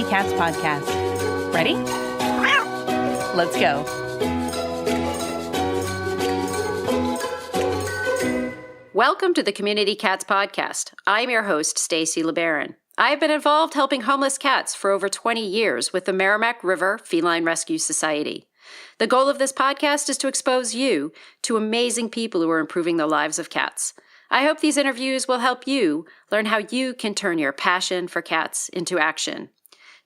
Cats podcast. Ready? Let's go. Welcome to the Community Cats podcast. I'm your host, Stacy LeBaron. I have been involved helping homeless cats for over 20 years with the Merrimack River Feline Rescue Society. The goal of this podcast is to expose you to amazing people who are improving the lives of cats. I hope these interviews will help you learn how you can turn your passion for cats into action.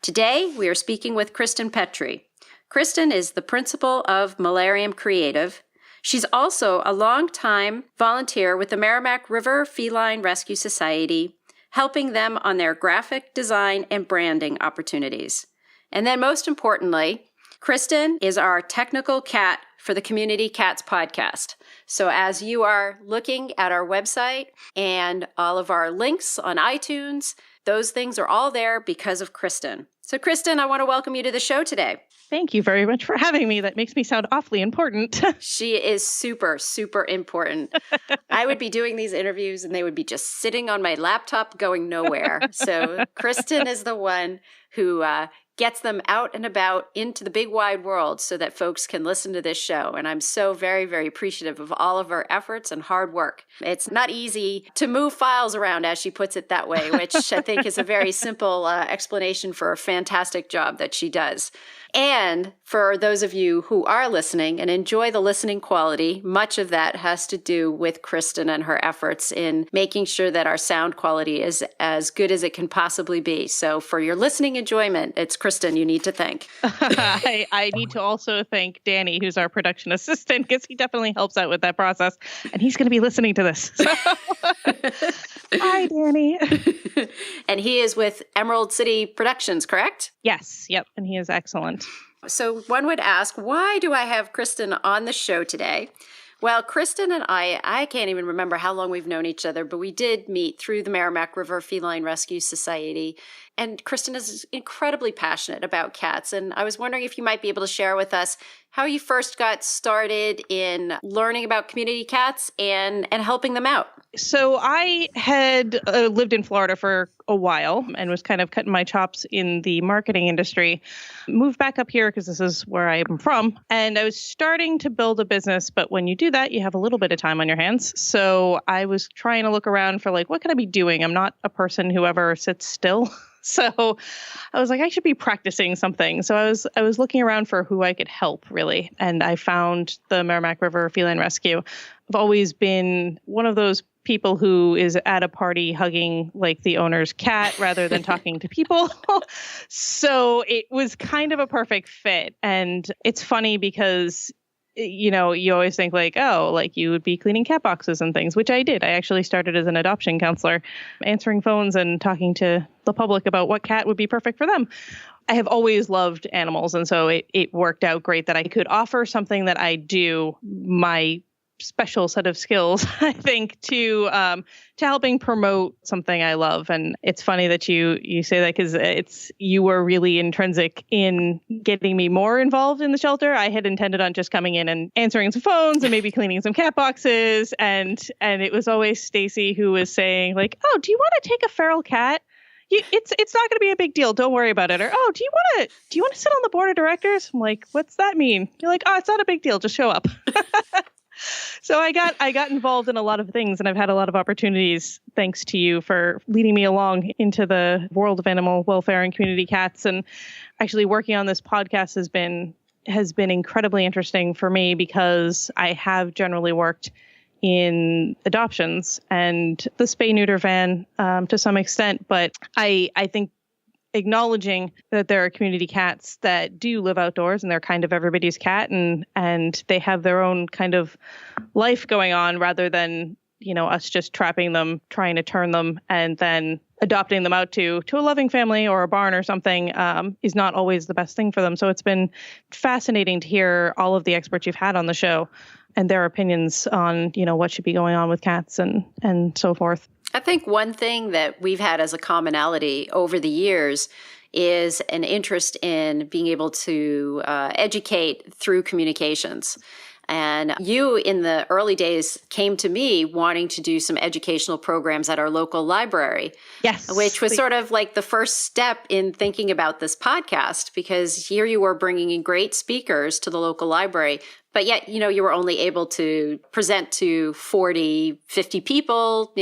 Today, we are speaking with Kristen Petrie. Kristen is the principal of Mellarium Creative. She's also a longtime volunteer with the Merrimack River Feline Rescue Society, helping them on their graphic design and branding opportunities. And then most importantly, Kristen is our technical cat for the Community Cats podcast. So as you are looking at our website and all of our links on iTunes, those things are all there because of Kristen. So Kristen, I want to welcome you to the show today. Thank you very much for having me. That makes me sound awfully important. She is super, super important. I would be doing these interviews and they would be just sitting on my laptop going nowhere. So Kristen is the one who gets them out and about into the big wide world so that folks can listen to this show. And I'm so very, very appreciative of all of her efforts and hard work. It's not easy to move files around, as she puts it that way, which I think is a very simple explanation for a fantastic job that she does. And for those of you who are listening and enjoy the listening quality, much of that has to do with Kristen and her efforts in making sure that our sound quality is as good as it can possibly be. So for your listening enjoyment, it's Kristen you need to thank. I need to also thank Danny, who's our production assistant, because he definitely helps out with that process. And he's going to be listening to this. So. Hi, Danny. And he is with Emerald City Productions, correct? Yes. Yep. And he is excellent. So one would ask, why do I have Kristen on the show today? Well, Kristen and I can't even remember how long we've known each other, but we did meet through the Merrimack River Feline Rescue Society. And Kristen is incredibly passionate about cats. And I was wondering if you might be able to share with us how you first got started in learning about community cats and helping them out. So I had lived in Florida for a while and was kind of cutting my chops in the marketing industry. Moved back up here because this is where I am from. And I was starting to build a business. But when you do that, you have a little bit of time on your hands. So I was trying to look around for what can I be doing? I'm not a person who ever sits still. So I was like, I should be practicing something. So I was looking around for who I could help, really. And I found the Merrimack River Feline Rescue. I've always been one of those people who is at a party hugging the owner's cat rather than talking to people. So it was kind of a perfect fit. And it's funny because you always think you would be cleaning cat boxes and things, which I did. I actually started as an adoption counselor, answering phones and talking to the public about what cat would be perfect for them. I have always loved animals. And so it worked out great that I could offer something that I do, my special set of skills, I think, to helping promote something I love. And it's funny that you say that because you were really intrinsic in getting me more involved in the shelter. I had intended on just coming in and answering some phones and maybe cleaning some cat boxes. And it was always Stacy who was saying oh, do you want to take a feral cat? It's not going to be a big deal. Don't worry about it. Or, oh, do you want to sit on the board of directors? I'm like, what's that mean? You're like, oh, it's not a big deal. Just show up. So I got involved in a lot of things, and I've had a lot of opportunities thanks to you for leading me along into the world of animal welfare and community cats. And actually working on this podcast has been incredibly interesting for me because I have generally worked in adoptions and the spay-neuter van to some extent. But I think acknowledging that there are community cats that do live outdoors and they're kind of everybody's cat and they have their own kind of life going on rather than, us just trapping them, trying to turn them and then adopting them out to a loving family or a barn or something is not always the best thing for them. So it's been fascinating to hear all of the experts you've had on the show and their opinions on, what should be going on with cats and so forth. I think one thing that we've had as a commonality over the years is an interest in being able to educate through communications. And you, in the early days, came to me wanting to do some educational programs at our local library. Yes. Which was sort of like the first step in thinking about this podcast, because here you were bringing in great speakers to the local library, but yet, you were only able to present to 40, 50 people,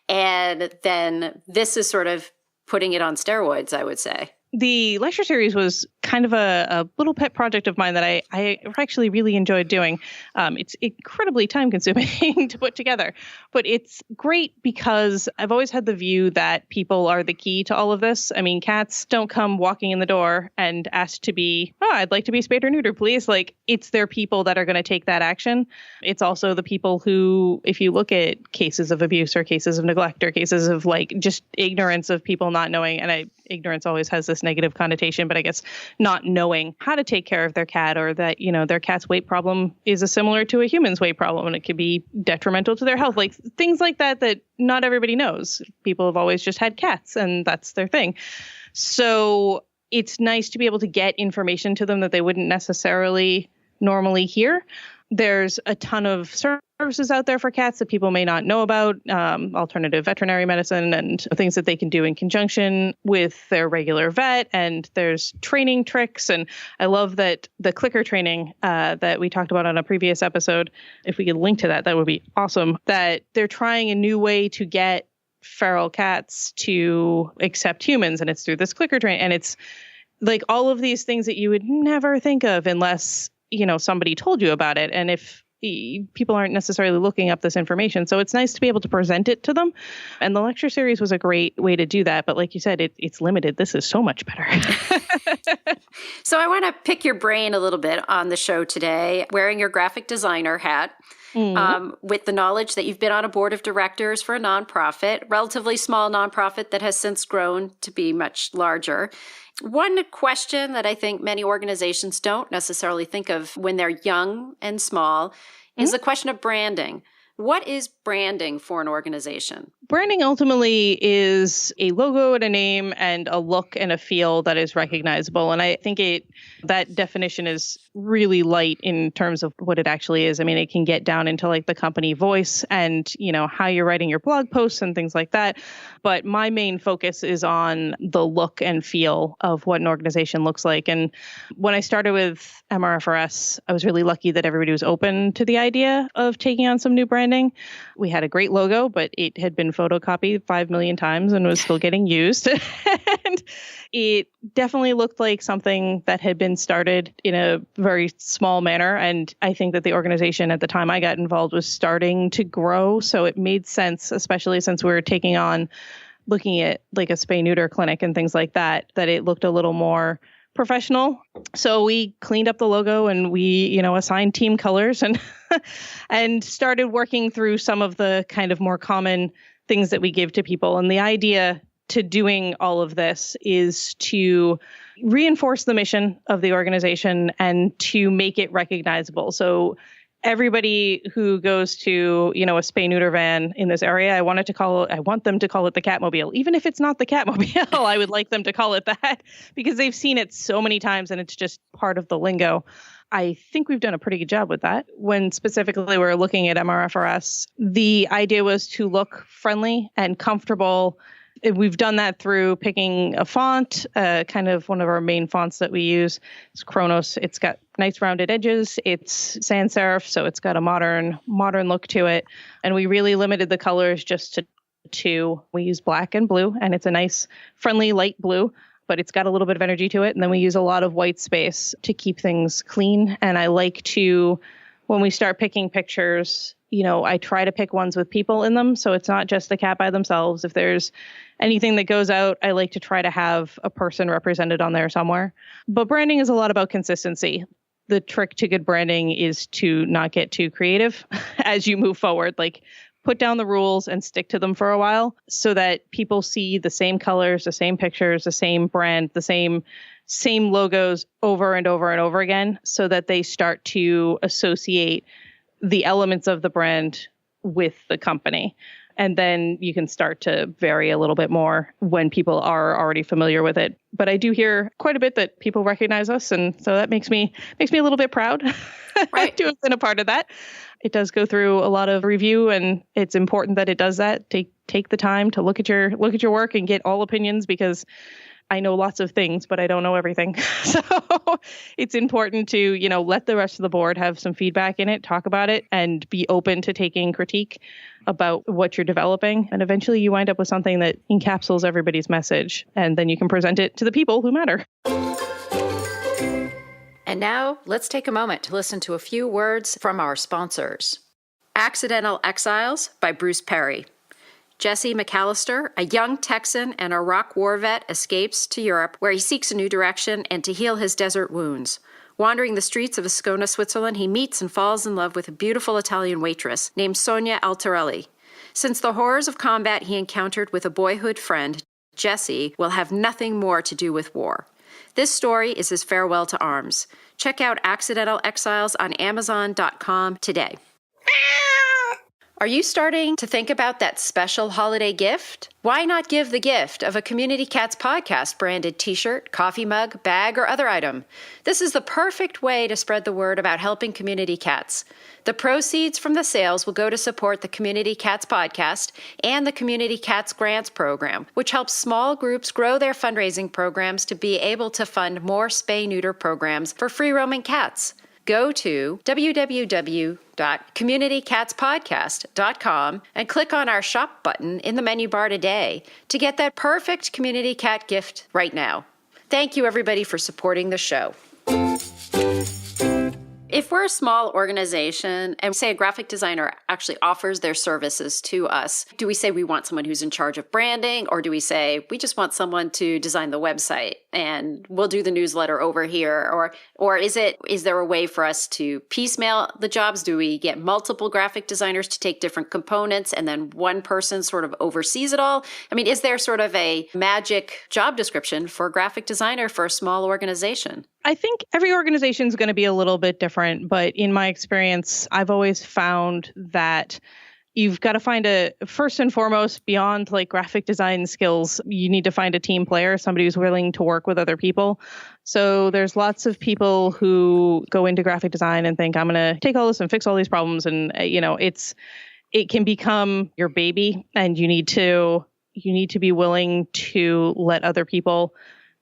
and then this is sort of putting it on steroids, I would say. The lecture series was kind of a little pet project of mine that I actually really enjoyed doing. It's incredibly time consuming to put together, but it's great because I've always had the view that people are the key to all of this. I mean, cats don't come walking in the door and ask to be, I'd like to be spayed or neutered, please. Like, it's their people that are going to take that action. It's also the people who, if you look at cases of abuse or cases of neglect or cases of like just ignorance of people not knowing, and ignorance always has this negative connotation, but I guess not knowing how to take care of their cat, or that, their cat's weight problem is similar to a human's weight problem and it could be detrimental to their health. Like things like that not everybody knows. People have always just had cats and that's their thing. So it's nice to be able to get information to them that they wouldn't necessarily normally hear. There's a ton of services out there for cats that people may not know about, alternative veterinary medicine and things that they can do in conjunction with their regular vet. And there's training tricks. And I love that the clicker training that we talked about on a previous episode, if we could link to that, that would be awesome, that they're trying a new way to get feral cats to accept humans. And it's through this clicker training. And it's like all of these things that you would never think of unless somebody told you about it. And if people aren't necessarily looking up this information. So it's nice to be able to present it to them. And the lecture series was a great way to do that. But like you said, it's limited. This is so much better. So I want to pick your brain a little bit on the show today, wearing your graphic designer hat. With the knowledge that you've been on a board of directors for a nonprofit, relatively small nonprofit that has since grown to be much larger. One question that I think many organizations don't necessarily think of when they're young and small is the question of branding. What is branding for an organization? Branding ultimately is a logo and a name and a look and a feel that is recognizable. And I think that definition is really light in terms of what it actually is. I mean, it can get down into like the company voice and, how you're writing your blog posts and things like that. But my main focus is on the look and feel of what an organization looks like. And when I started with MRFRS, I was really lucky that everybody was open to the idea of taking on some new branding. We had a great logo, but it had been photocopied 5 million times and was still getting used. And it definitely looked like something that had been started in a very small manner. And I think that the organization at the time I got involved was starting to grow. So it made sense, especially since we were taking on looking at like a spay-neuter clinic and things like that it looked a little more professional. So we cleaned up the logo and we, assigned team colors and and started working through some of the kind of more common things that we give to people. And the idea to doing all of this is to reinforce the mission of the organization and to make it recognizable. So everybody who goes to, a spay-neuter van in this area, I want them to call it the Catmobile. Even if it's not the Catmobile, I would like them to call it that because they've seen it so many times and it's just part of the lingo. I think we've done a pretty good job with that. When specifically we're looking at MRFRS, the idea was to look friendly and comfortable. We've done that through picking a font, kind of one of our main fonts that we use. It's Kronos. It's got nice rounded edges. It's sans serif, so it's got a modern look to it. And we really limited the colors just to two. We use black and blue, and it's a nice, friendly, light blue, but it's got a little bit of energy to it. And then we use a lot of white space to keep things clean. And I like to, when we start picking pictures, I try to pick ones with people in them. So it's not just the cat by themselves. If there's anything that goes out, I like to try to have a person represented on there somewhere. But branding is a lot about consistency. The trick to good branding is to not get too creative as you move forward. Like put down the rules and stick to them for a while so that people see the same colors, the same pictures, the same brand, the same logos over and over and over again so that they start to associate the elements of the brand with the company. And then you can start to vary a little bit more when people are already familiar with it. But I do hear quite a bit that people recognize us. And so that makes me a little bit proud Right. to have been a part of that. It does go through a lot of review, and it's important that it does that. Take the time to look at your work and get all opinions, because I know lots of things, but I don't know everything. So it's important to, let the rest of the board have some feedback in it, talk about it, and be open to taking critique about what you're developing. And eventually you wind up with something that encapsulates everybody's message, and then you can present it to the people who matter. And now let's take a moment to listen to a few words from our sponsors. Accidental Exiles by Bruce Perry. Jesse McAllister, a young Texan and Iraq war vet, escapes to Europe, where he seeks a new direction and to heal his desert wounds. Wandering the streets of Ascona, Switzerland, he meets and falls in love with a beautiful Italian waitress named Sonia Altarelli. Since the horrors of combat he encountered with a boyhood friend, Jesse will have nothing more to do with war. This story is his farewell to arms. Check out Accidental Exiles on Amazon.com today. Are you starting to think about that special holiday gift? Why not give the gift of a Community Cats Podcast branded t-shirt, coffee mug, bag, or other item? This is the perfect way to spread the word about helping community cats. The proceeds from the sales will go to support the Community Cats Podcast and the Community Cats Grants Program, which helps small groups grow their fundraising programs to be able to fund more spay-neuter programs for free-roaming cats. Go to www.communitycatspodcast.com and click on our shop button in the menu bar today to get that perfect community cat gift right now. Thank you, everybody, for supporting the show. If we're a small organization and say a graphic designer actually offers their services to us, do we say we want someone who's in charge of branding, or do we say we just want someone to design the website and we'll do the newsletter over here? Or is there a way for us to piecemeal the jobs? Do we get multiple graphic designers to take different components and then one person sort of oversees it all? I mean, is there sort of a magic job description for a graphic designer for a small organization? I think every organization is going to be a little bit different, but in my experience, I've always found that you've got to find first and foremost, beyond like graphic design skills, you need to find a team player, somebody who's willing to work with other people. So there's lots of people who go into graphic design and think, I'm going to take all this and fix all these problems. And, it can become your baby, and you need to be willing to let other people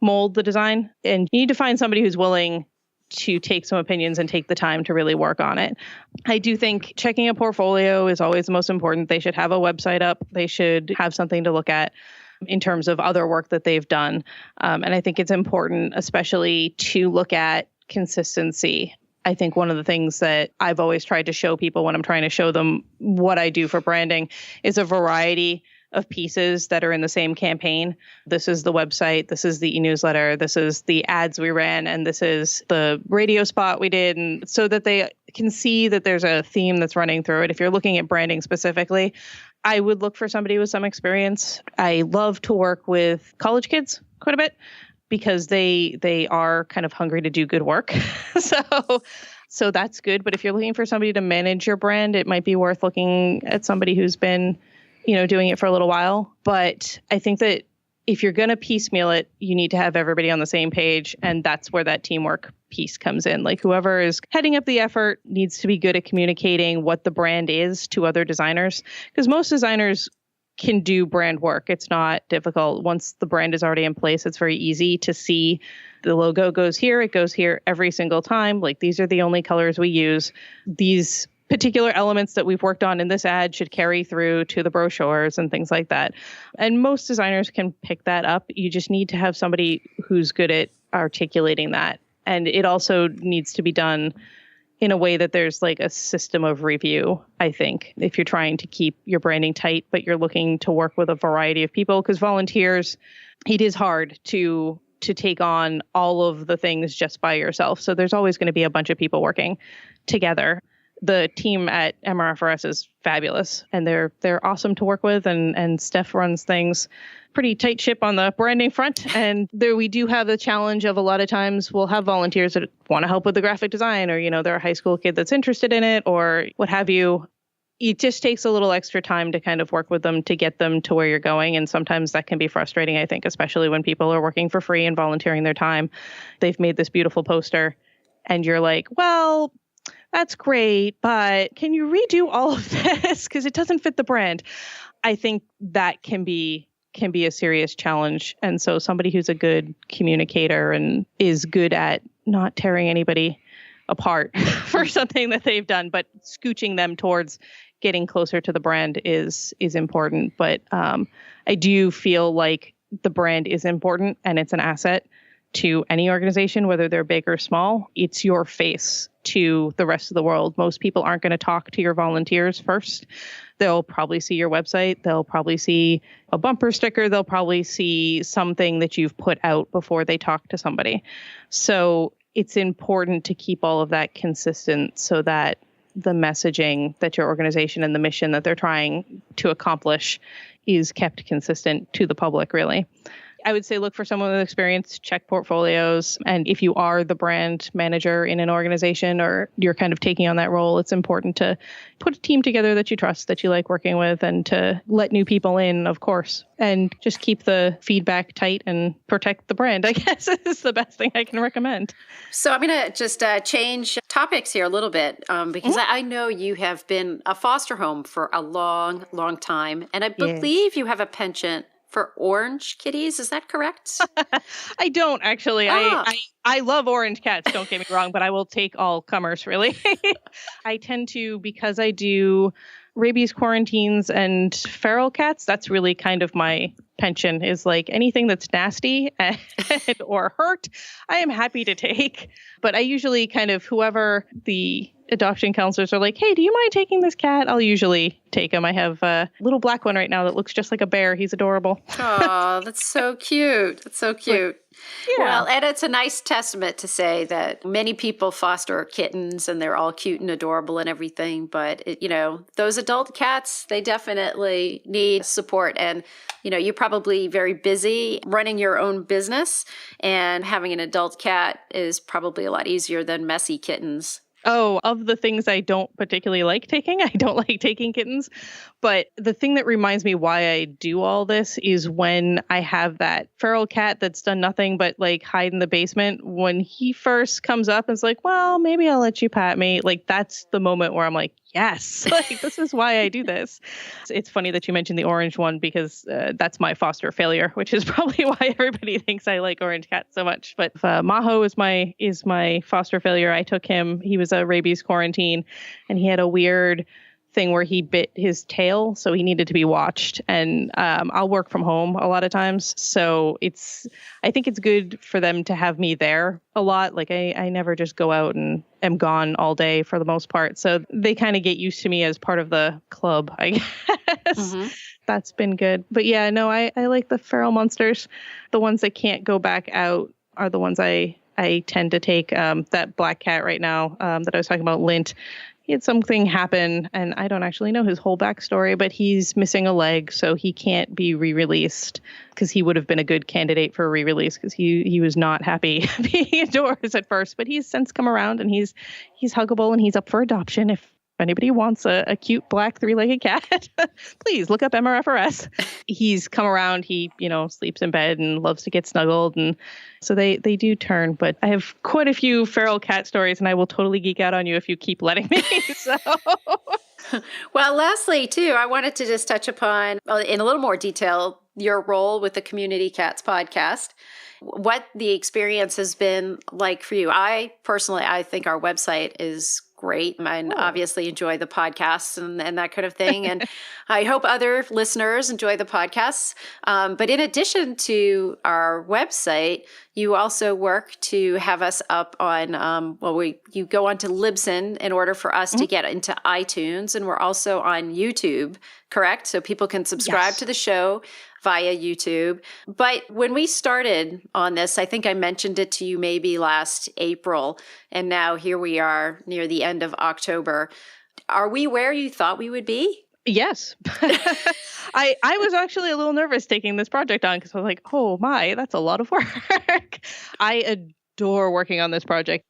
mold the design, and you need to find somebody who's willing to take some opinions and take the time to really work on it. I do think checking a portfolio is always the most important. They should have a website up. They should have something to look at in terms of other work that they've done. And I think it's important, especially to look at consistency. I think one of the things that I've always tried to show people when I'm trying to show them what I do for branding is a variety of pieces that are in the same campaign. This is the website, this is the e-newsletter, this is the ads we ran, and this is the radio spot we did, and so that they can see that there's a theme that's running through it. If you're looking at branding specifically, I would look for somebody with some experience. I love to work with college kids quite a bit because they are kind of hungry to do good work. So that's good. But if you're looking for somebody to manage your brand, it might be worth looking at somebody who's been doing it for a little while. But I think that if you're going to piecemeal it, you need to have everybody on the same page. And that's where that teamwork piece comes in. Like whoever is heading up the effort needs to be good at communicating what the brand is to other designers, because most designers can do brand work. It's not difficult. Once the brand is already in place, it's very easy to see the logo goes here. It goes here every single time. Like these are the only colors we use. These particular elements that we've worked on in this ad should carry through to the brochures and things like that. And most designers can pick that up. You just need to have somebody who's good at articulating that. And it also needs to be done in a way that there's like a system of review, I think, if you're trying to keep your branding tight, but you're looking to work with a variety of people, because volunteers, it is hard to take on all of the things just by yourself. So there's always going to be a bunch of people working together. The team at MRFRS is fabulous, and they're awesome to work with, and Steph runs things pretty tight ship on the branding front. And there we do have the challenge of a lot of times we'll have volunteers that want to help with the graphic design, or, they're a high school kid that's interested in it or what have you. it just takes a little extra time to kind of work with them to get them to where you're going. And sometimes that can be frustrating, I think, especially when people are working for free and volunteering their time. They've made this beautiful poster and you're like, well, that's great, but can you redo all of this? Because it doesn't fit the brand. I think that can be a serious challenge. And so somebody who's a good communicator and is good at not tearing anybody apart for something that they've done, but scooching them towards getting closer to the brand is important. But I do feel like the brand is important and it's an asset to any organization, whether they're big or small. It's your face to the rest of the world. Most people aren't going to talk to your volunteers first. They'll probably see your website. They'll probably see a bumper sticker. They'll probably see something that you've put out before they talk to somebody. So it's important to keep all of that consistent so that the messaging that your organization and the mission that they're trying to accomplish is kept consistent to the public, really. I would say look for someone with experience, check portfolios. And if you are the brand manager in an organization or you're kind of taking on that role, it's important to put a team together that you trust, that you like working with, and to let new people in, of course, and just keep the feedback tight and protect the brand, I guess is the best thing I can recommend. So I'm going to just change topics here a little bit because I know you have been a foster home for a long, long time. And I believe you have a penchant for orange kitties. Is that correct? I don't actually. I love orange cats, don't get me wrong, but I will take all comers, really. I tend to, because I do rabies quarantines and feral cats, that's really kind of my penchant, is like anything that's nasty and, or hurt, I am happy to take. But I usually kind of, whoever the adoption counselors are like, hey, do you mind taking this cat? I'll usually take him. I have a little black one right now that looks just like a bear. He's adorable. Oh, that's so cute. That's so cute. Yeah. Well, and it's a nice testament to say that many people foster kittens and they're all cute and adorable and everything. But, those adult cats, they definitely need support. And, you're probably very busy running your own business, and having an adult cat is probably a lot easier than messy kittens. Oh, of the things I don't particularly like taking, I don't like taking kittens. But the thing that reminds me why I do all this is when I have that feral cat that's done nothing but like hide in the basement. When he first comes up and is like, well, maybe I'll let you pat me. Like, that's the moment where I'm like, yes, like this is why I do this. It's funny that you mentioned the orange one because that's my foster failure, which is probably why everybody thinks I like orange cats so much. But Maho is my foster failure. I took him. He was a rabies quarantine and he had a weird thing where he bit his tail, so he needed to be watched. And I'll work from home a lot of times, so I think it's good for them to have me there a lot. Like I never just go out and am gone all day for the most part, so they kind of get used to me as part of the club, I guess. Mm-hmm. That's been good. But yeah, no, I like the feral monsters. The ones that can't go back out are the ones I tend to take. That black cat right now that I was talking about, Lint, he had something happen, and I don't actually know his whole backstory, but he's missing a leg, so he can't be re-released, because he would have been a good candidate for a re-release, because he was not happy being indoors at first, but he's since come around, and he's huggable, and he's up for adoption. If anybody wants a cute black 3-legged cat, please look up MRFRS. He's come around. He, sleeps in bed and loves to get snuggled. And so they do turn. But I have quite a few feral cat stories, and I will totally geek out on you if you keep letting me. So. Well, lastly, too, I wanted to just touch upon, in a little more detail, your role with the Community Cats podcast. What the experience has been like for you. I think our website is great. And obviously enjoy the podcasts and that kind of thing. And I hope other listeners enjoy the podcasts. But in addition to our website, you also work to have us up on, you go onto Libsyn in order for us to get into iTunes. And we're also on YouTube, correct? So people can subscribe to the show via YouTube. But when we started on this, I think I mentioned it to you maybe last April, and now here we are near the end of October. Are we where you thought we would be? Yes. I was actually a little nervous taking this project on because I was like, oh my, that's a lot of work. I adore working on this project.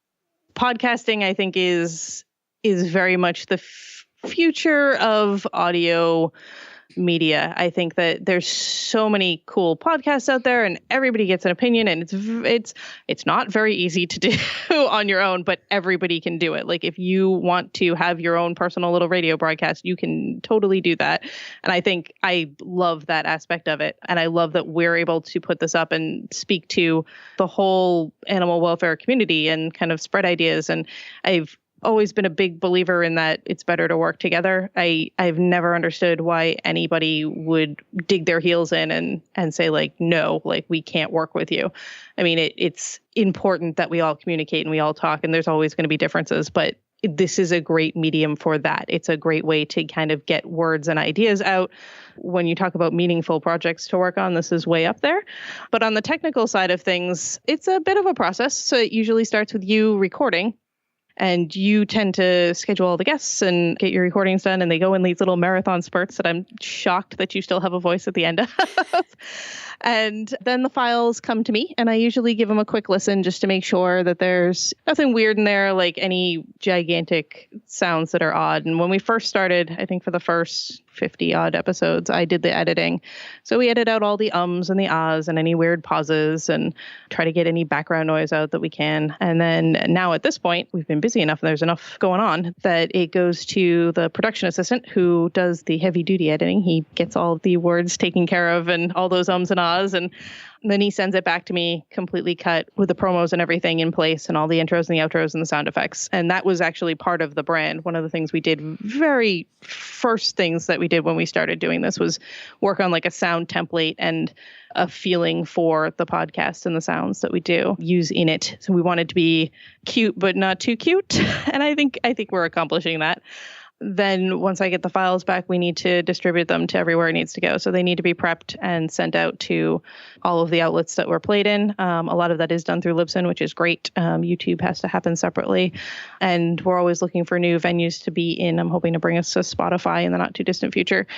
Podcasting, I think, is very much the future of audio media. I think that there's so many cool podcasts out there and everybody gets an opinion, and it's not very easy to do on your own, but everybody can do it. Like if you want to have your own personal little radio broadcast, you can totally do that. And I think I love that aspect of it. And I love that we're able to put this up and speak to the whole animal welfare community and kind of spread ideas. And I've always been a big believer in that it's better to work together. I've never understood why anybody would dig their heels in and say like, no, like we can't work with you. I mean, it's important that we all communicate and we all talk, and there's always going to be differences, but this is a great medium for that. It's a great way to kind of get words and ideas out. When you talk about meaningful projects to work on, this is way up there. But on the technical side of things, it's a bit of a process. So it usually starts with you recording. And you tend to schedule all the guests and get your recordings done. And they go in these little marathon spurts that I'm shocked that you still have a voice at the end of. And then the files come to me, and I usually give them a quick listen just to make sure that there's nothing weird in there, like any gigantic sounds that are odd. And when we first started, I think for the first 50 odd episodes, I did the editing. So we edit out all the ums and the ahs and any weird pauses and try to get any background noise out that we can. And then now at this point, we've been busy enough and there's enough going on that it goes to the production assistant who does the heavy duty editing. He gets all the words taken care of and all those ums and ahs. And then he sends it back to me completely cut with the promos and everything in place and all the intros and the outros and the sound effects. And that was actually part of the brand. One of the things we did, very first things that we did when we started doing this, was work on like a sound template and a feeling for the podcast and the sounds that we do use in it. So we wanted to be cute, but not too cute. And I think we're accomplishing that. Then once I get the files back, we need to distribute them to everywhere it needs to go. So they need to be prepped and sent out to all of the outlets that we're played in. A lot of that is done through Libsyn, which is great. YouTube has to happen separately. And we're always looking for new venues to be in. I'm hoping to bring us to Spotify in the not too distant future.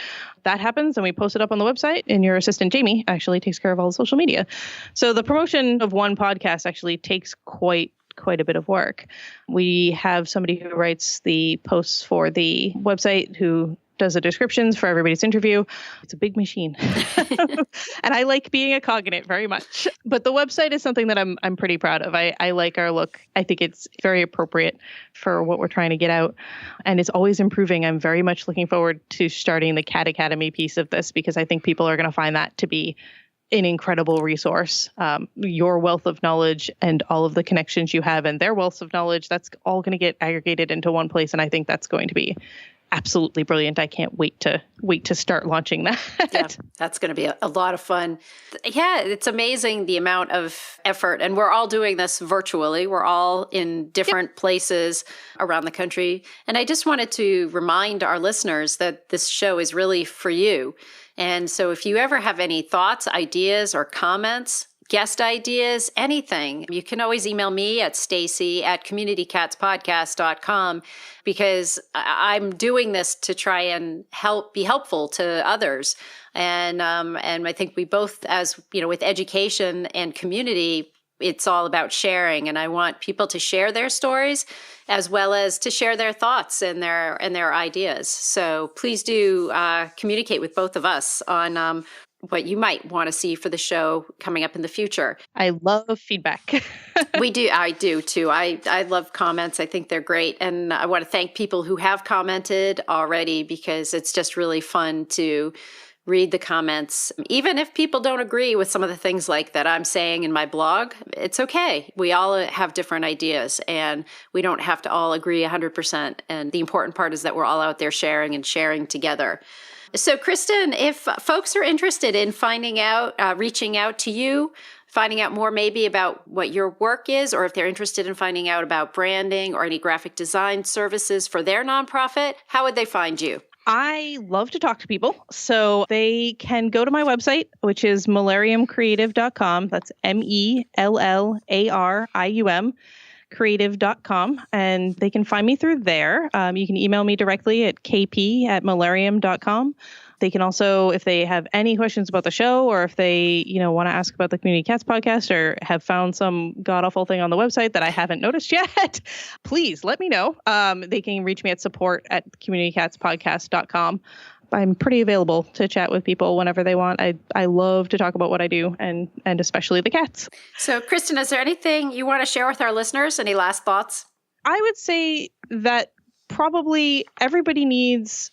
That happens, and we post it up on the website, and your assistant, Jamie, actually takes care of all the social media. So the promotion of one podcast actually takes quite a bit of work. We have somebody who writes the posts for the website, who does the descriptions for everybody's interview. It's a big machine. And I like being a cog in it very much. But the website is something that I'm pretty proud of. I like our look. I think it's very appropriate for what we're trying to get out. And it's always improving. I'm very much looking forward to starting the Cat Academy piece of this, because I think people are going to find that to be an incredible resource. Your wealth of knowledge and all of the connections you have and their wealth of knowledge, that's all going to get aggregated into one place. And I think that's going to be absolutely brilliant. I can't wait to start launching that. Yeah, that's going to be a lot of fun. Yeah, it's amazing the amount of effort. And we're all doing this virtually. We're all in different places around the country. And I just wanted to remind our listeners that this show is really for you. And so if you ever have any thoughts, ideas, or comments, guest ideas, anything, you can always email me at stacy@communitycatspodcast.com, because I'm doing this to try and be helpful to others. And I think we both, as you know, with education and community, it's all about sharing. And I want people to share their stories as well as to share their thoughts and their ideas. So please do communicate with both of us on what you might want to see for the show coming up in the future. I love feedback. We do. I do too. I love comments. I think they're great. And I want to thank people who have commented already, because it's just really fun to read the comments. Even if people don't agree with some of the things like that I'm saying in my blog, it's okay. We all have different ideas, and we don't have to all agree 100%. And the important part is that we're all out there sharing together. So Kristen, if folks are interested in finding out, reaching out to you, finding out more maybe about what your work is, or if they're interested in finding out about branding or any graphic design services for their nonprofit, how would they find you? I love to talk to people, so they can go to my website, which is mellariumcreative.com. That's MELLARIUM creative.com, and they can find me through there. You can email me directly at kp@mellarium.com. They can also, if they have any questions about the show, or if they, want to ask about the Community Cats podcast, or have found some god-awful thing on the website that I haven't noticed yet, please let me know. They can reach me at support@communitycatspodcast.com. I'm pretty available to chat with people whenever they want. I love to talk about what I do, and especially the cats. So, Kristen, is there anything you want to share with our listeners? Any last thoughts? I would say that probably everybody needs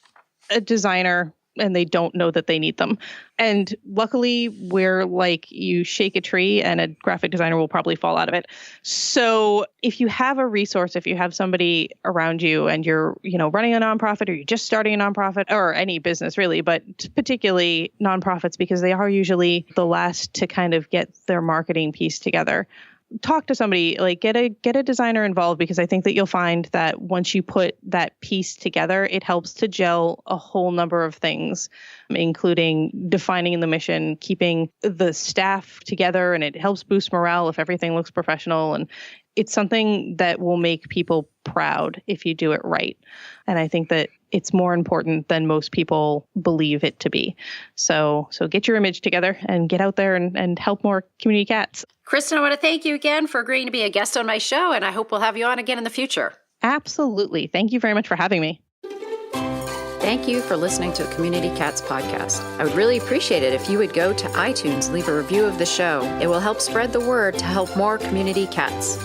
a designer, and they don't know that they need them. And luckily, we're like, you shake a tree and a graphic designer will probably fall out of it. So if you have a resource, if you have somebody around you and you're, running a nonprofit, or you're just starting a nonprofit, or any business really, but particularly nonprofits, because they are usually the last to kind of get their marketing piece together. Talk to somebody, like get a designer involved, because I think that you'll find that once you put that piece together, it helps to gel a whole number of things, including defining the mission, keeping the staff together, and it helps boost morale if everything looks professional. And it's something that will make people proud if you do it right. And I think that it's more important than most people believe it to be. So get your image together and get out there and help more community cats. Kristen, I want to thank you again for agreeing to be a guest on my show, and I hope we'll have you on again in the future. Absolutely. Thank you very much for having me. Thank you for listening to the Community Cats podcast. I would really appreciate it if you would go to iTunes, leave a review of the show. It will help spread the word to help more community cats.